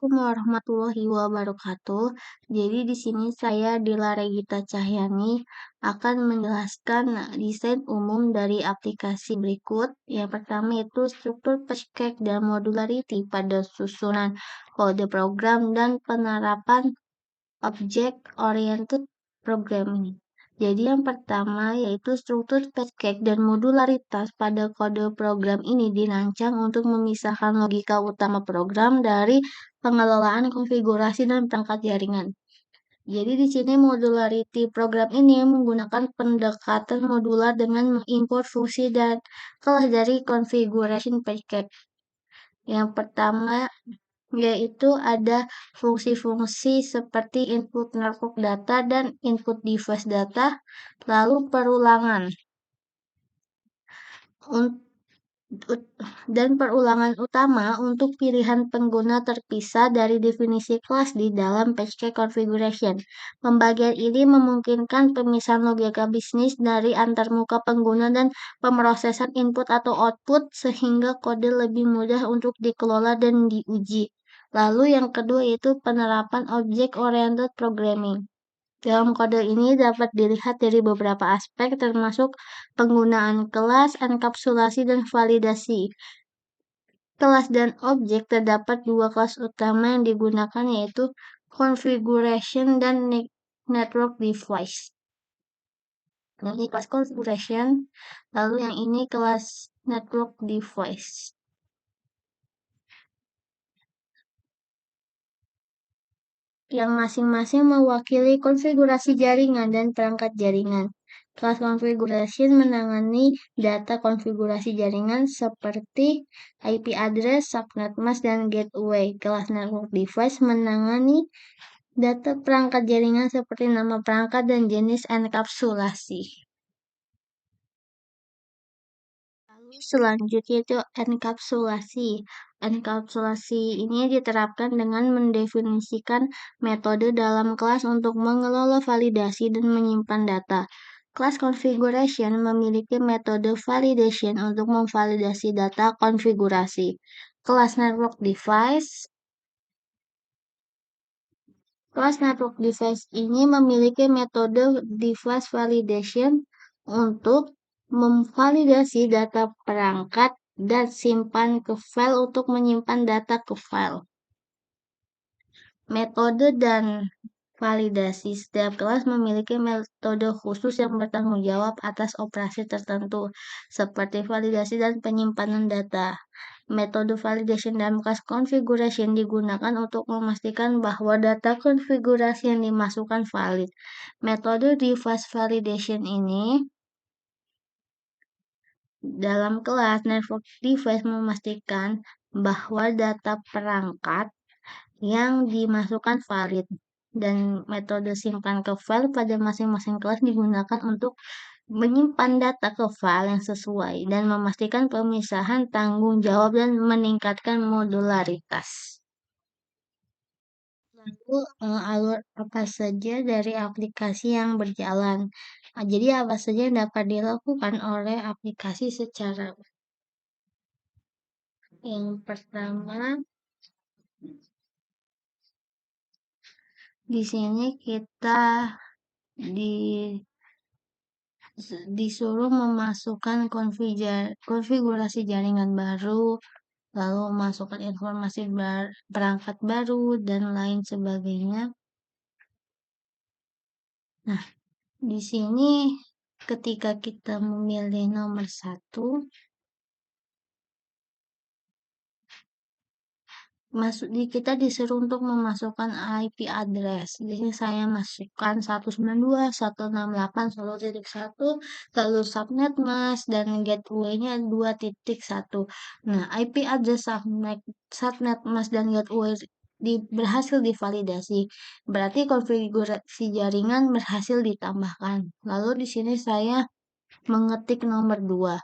Assalamualaikum warahmatullahi wabarakatuh. Jadi di sini saya Dila Regita Cahyani akan menjelaskan desain umum dari aplikasi berikut. Yang pertama itu struktur package dan modularity pada susunan kode program dan penerapan object oriented programming. Jadi yang pertama yaitu struktur package dan modularitas pada kode program ini dirancang untuk memisahkan logika utama program dari pengelolaan konfigurasi dan perangkat jaringan. Jadi di sini modularity program ini menggunakan pendekatan modular dengan mengimport fungsi dan kelas dari configuration package. Yang pertama yaitu ada fungsi-fungsi seperti input network data dan input device data, lalu perulangan dan perulangan utama untuk pilihan pengguna terpisah dari definisi kelas di dalam package configuration. Pembagian ini memungkinkan pemisahan logika bisnis dari antarmuka pengguna dan pemrosesan input atau output sehingga kode lebih mudah untuk dikelola dan diuji. Lalu yang kedua yaitu penerapan object-oriented programming. Dalam kode ini dapat dilihat dari beberapa aspek termasuk penggunaan kelas, enkapsulasi, dan validasi. Kelas dan objek terdapat dua kelas utama yang digunakan yaitu configuration dan network device. Ini kelas configuration, lalu yang ini kelas network device. Yang masing-masing mewakili konfigurasi jaringan dan perangkat jaringan. Kelas configuration menangani data konfigurasi jaringan seperti IP address, subnet mask, dan gateway. Kelas network device menangani data perangkat jaringan seperti nama perangkat dan jenis enkapsulasi. Lalu selanjutnya itu enkapsulasi. Enkapsulasi ini diterapkan dengan mendefinisikan metode dalam kelas untuk mengelola validasi dan menyimpan data. Kelas configuration memiliki metode validation untuk memvalidasi data konfigurasi. Kelas network device ini memiliki metode device validation untuk memvalidasi data perangkat dan simpan ke file untuk menyimpan data ke file. Metode dan validasi setiap kelas memiliki metode khusus yang bertanggung jawab atas operasi tertentu, seperti validasi dan penyimpanan data. Metode validation dalam kelas configuration digunakan untuk memastikan bahwa data konfigurasi yang dimasukkan valid. Metode device validation ini dalam kelas network device memastikan bahwa data perangkat yang dimasukkan valid dan metode simpan ke file pada masing-masing kelas digunakan untuk menyimpan data ke file yang sesuai dan memastikan pemisahan tanggung jawab dan meningkatkan modularitas. Lalu alur apa saja dari aplikasi yang berjalan. Jadi apa saja yang dapat dilakukan oleh aplikasi secara yang pertama di sini kita disuruh memasukkan konfigurasi jaringan baru, lalu masukkan informasi perangkat baru, dan lain sebagainya. Nah, di sini ketika kita memilih nomor 1, kita disuruh untuk memasukkan IP address. Di sini saya masukkan 192.168.1.1, lalu subnet mask dan gateway-nya 2.1. Nah, IP address subnet mask dan gateway berhasil divalidasi. Berarti konfigurasi jaringan berhasil ditambahkan. Lalu di sini saya mengetik nomor 2.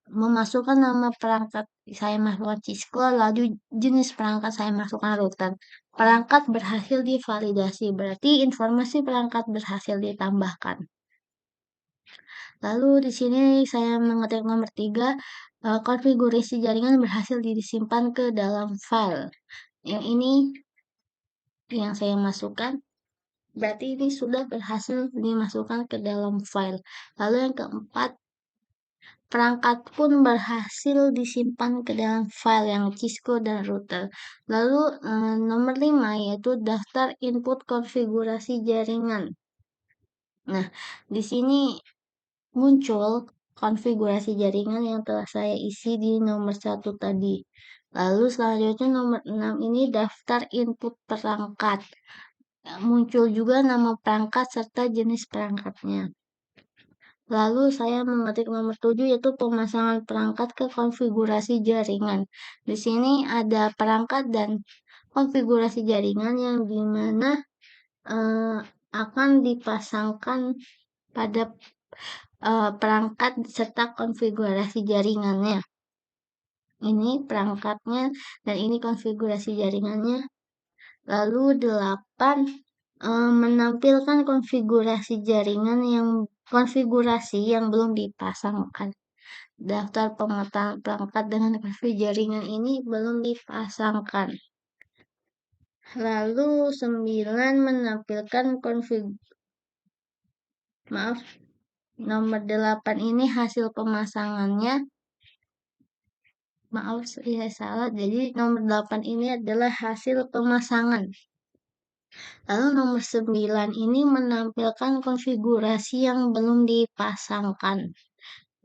Memasukkan nama perangkat saya masukkan Cisco, lalu jenis perangkat saya masukkan router. Perangkat berhasil divalidasi, berarti informasi perangkat berhasil ditambahkan. Lalu di sini saya mengetik nomor 3, konfigurasi jaringan berhasil disimpan ke dalam file. Yang ini yang saya masukkan, berarti ini sudah berhasil dimasukkan ke dalam file. Lalu yang keempat, perangkat pun berhasil disimpan ke dalam file yang Cisco dan router. Lalu nomor 5 yaitu daftar input konfigurasi jaringan. Nah, di sini muncul konfigurasi jaringan yang telah saya isi di nomor 1 tadi. Lalu selanjutnya nomor 6 ini daftar input perangkat. Muncul juga nama perangkat serta jenis perangkatnya. Lalu saya mengetik nomor 7 yaitu pemasangan perangkat ke konfigurasi jaringan. Di sini ada perangkat dan konfigurasi jaringan yang dimana akan dipasangkan pada perangkat serta konfigurasi jaringannya. Ini perangkatnya dan ini konfigurasi jaringannya. Lalu 8 menampilkan konfigurasi jaringan yang belum dipasangkan. Daftar pemetaan perangkat dengan konfigurasi jaringan ini belum dipasangkan. Lalu 9 menampilkan nomor 8 ini hasil pemasangannya. Maaf, saya salah. Jadi nomor 8 ini adalah hasil pemasangan. Lalu nomor 9 ini menampilkan konfigurasi yang belum dipasangkan.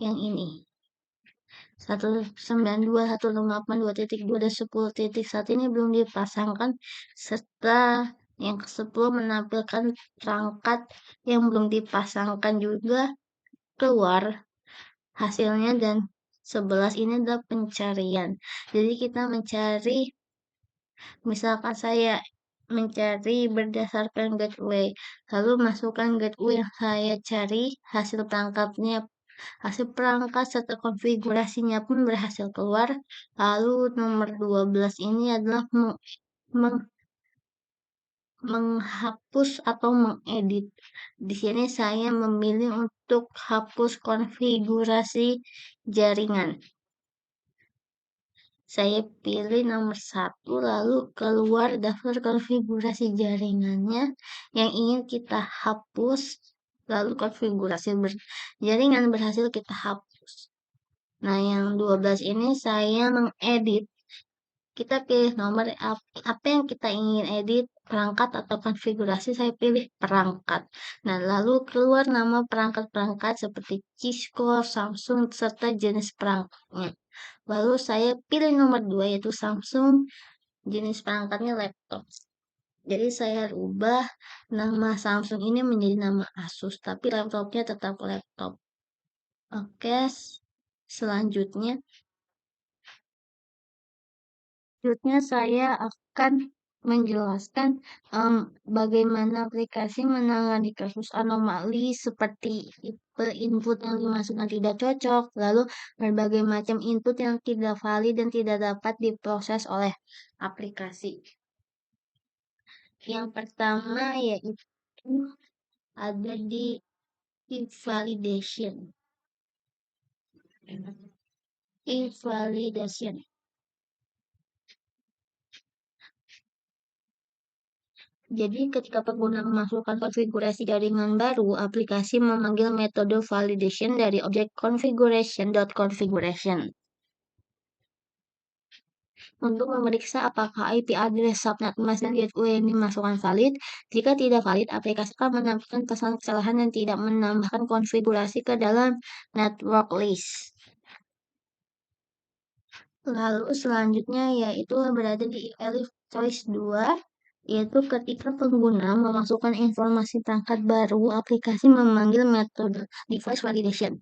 Yang ini. 192, 168, 2.2, dan 10.1 ini belum dipasangkan. Serta yang ke-10 menampilkan perangkat yang belum dipasangkan juga keluar hasilnya, dan 11 ini adalah pencarian. Jadi kita mencari, misalkan saya mencari berdasarkan gateway, lalu masukkan gateway yang saya cari, hasil perangkat serta konfigurasinya pun berhasil keluar. Lalu nomor 12 ini adalah menghapus atau mengedit. Di sini saya memilih untuk hapus konfigurasi jaringan. Saya pilih nomor 1, lalu keluar daftar konfigurasi jaringannya yang ingin kita hapus, lalu konfigurasi jaringan berhasil kita hapus. Nah, yang 12 ini saya mengedit. Kita pilih nomor apa yang kita ingin edit, perangkat atau konfigurasi, saya pilih perangkat. Nah, lalu keluar nama perangkat-perangkat seperti Cisco, Samsung, serta jenis perangkatnya. Lalu saya pilih nomor 2 yaitu Samsung, jenis perangkatnya laptop. Jadi saya ubah nama Samsung ini menjadi nama Asus, tapi laptopnya tetap laptop. Oke, selanjutnya saya akan menjelaskan bagaimana aplikasi menangani kasus anomali seperti input yang dimasukkan tidak cocok, lalu berbagai macam input yang tidak valid dan tidak dapat diproses oleh aplikasi. Yang pertama yaitu ada di invalidation. Jadi ketika pengguna memasukkan konfigurasi jaringan baru, aplikasi memanggil metode validation dari objek configuration.configuration untuk memeriksa apakah IP address subnet mask dan gateway yang dimasukkan valid. Jika tidak valid, aplikasi akan menampilkan pesan kesalahan dan tidak menambahkan konfigurasi ke dalam network list. Lalu selanjutnya yaitu berada di Elif Choice 2, yaitu ketika pengguna memasukkan informasi perangkat baru, aplikasi memanggil metode device validation.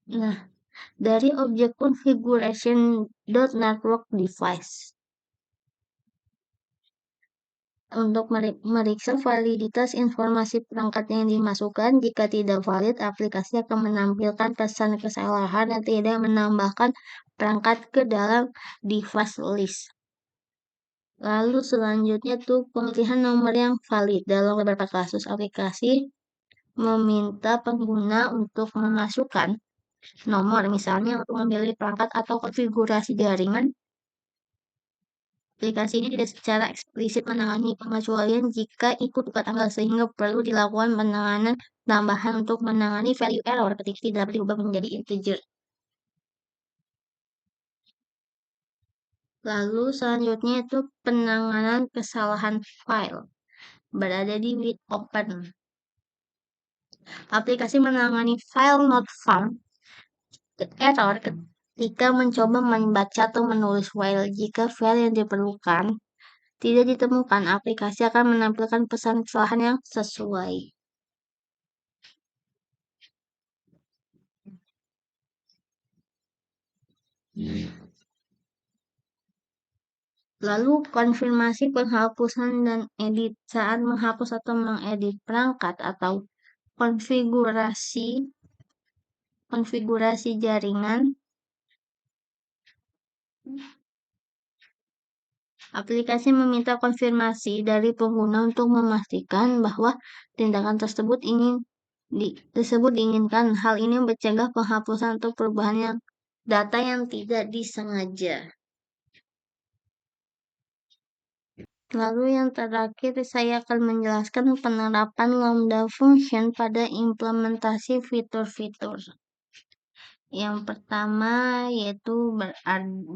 Nah, dari objek configuration.network device untuk meriksa validitas informasi perangkat yang dimasukkan. Jika tidak valid, aplikasi akan menampilkan pesan kesalahan dan tidak menambahkan perangkat ke dalam device list. Lalu selanjutnya tuh pemilihan nomor yang valid. Dalam beberapa kasus, aplikasi meminta pengguna untuk memasukkan nomor, misalnya untuk memilih perangkat atau konfigurasi jaringan Aplikasi ini tidak secara eksplisit menangani pengecualian jika ikut bukan tanggal, sehingga perlu dilakukan penanganan tambahan untuk menangani value error ketika tidak dapat diubah menjadi integer. Lalu selanjutnya itu penanganan kesalahan file berada di with open. Aplikasi menangani file not found error ketika mencoba membaca atau menulis file. Jika file yang diperlukan tidak ditemukan, aplikasi akan menampilkan pesan kesalahan yang sesuai. Lalu konfirmasi penghapusan dan edit. Saat menghapus atau mengedit perangkat atau konfigurasi jaringan, aplikasi meminta konfirmasi dari pengguna untuk memastikan bahwa tindakan tersebut diinginkan. Hal ini mencegah penghapusan atau perubahan data yang tidak disengaja. Lalu yang terakhir saya akan menjelaskan penerapan Lambda function pada implementasi fitur-fitur. Yang pertama yaitu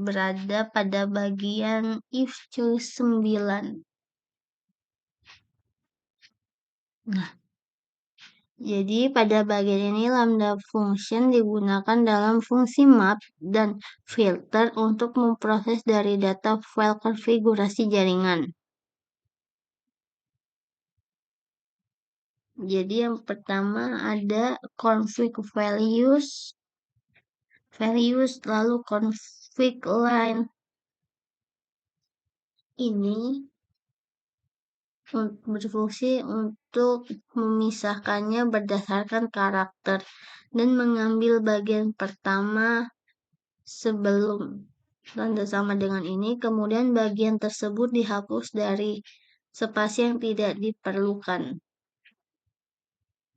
berada pada bagian if choice 9. Nah, jadi pada bagian ini Lambda function digunakan dalam fungsi map dan filter untuk memproses dari data file konfigurasi jaringan. Jadi yang pertama ada config values lalu config line ini berfungsi untuk memisahkannya berdasarkan karakter dan mengambil bagian pertama sebelum tanda sama dengan ini, kemudian bagian tersebut dihapus dari spasi yang tidak diperlukan.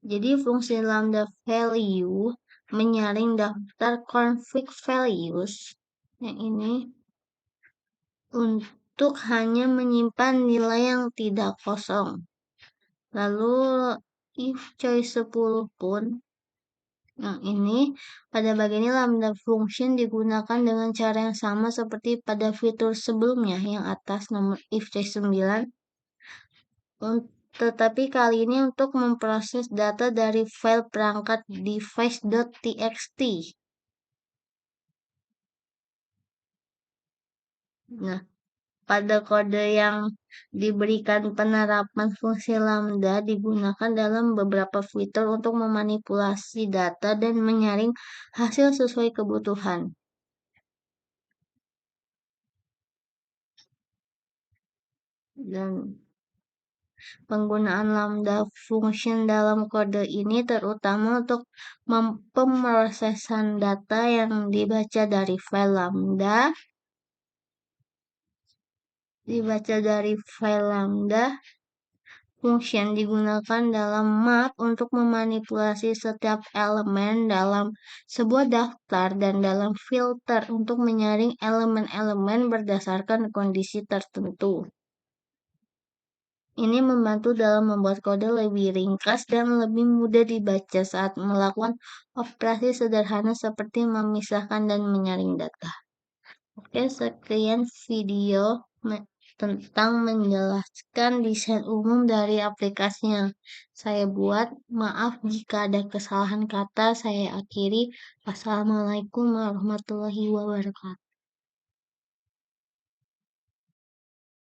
Jadi fungsi lambda value menyaring daftar config values yang ini untuk hanya menyimpan nilai yang tidak kosong. Lalu if choice 10 pun yang ini pada bagian ini lambda function digunakan dengan cara yang sama seperti pada fitur sebelumnya yang atas nomor if choice 9. Tetapi kali ini untuk memproses data dari file perangkat device.txt. Nah, pada kode yang diberikan penerapan fungsi lambda digunakan dalam beberapa fitur untuk memanipulasi data dan menyaring hasil sesuai kebutuhan. Dan penggunaan lambda function dalam kode ini terutama untuk pemrosesan data yang dibaca dari file lambda function digunakan dalam map untuk memanipulasi setiap elemen dalam sebuah daftar dan dalam filter untuk menyaring elemen-elemen berdasarkan kondisi tertentu. Ini membantu dalam membuat kode lebih ringkas dan lebih mudah dibaca saat melakukan operasi sederhana seperti memisahkan dan menyaring data. Oke, sekian video tentang menjelaskan desain umum dari aplikasi yang saya buat. Maaf jika ada kesalahan kata, saya akhiri. Wassalamualaikum warahmatullahi wabarakatuh.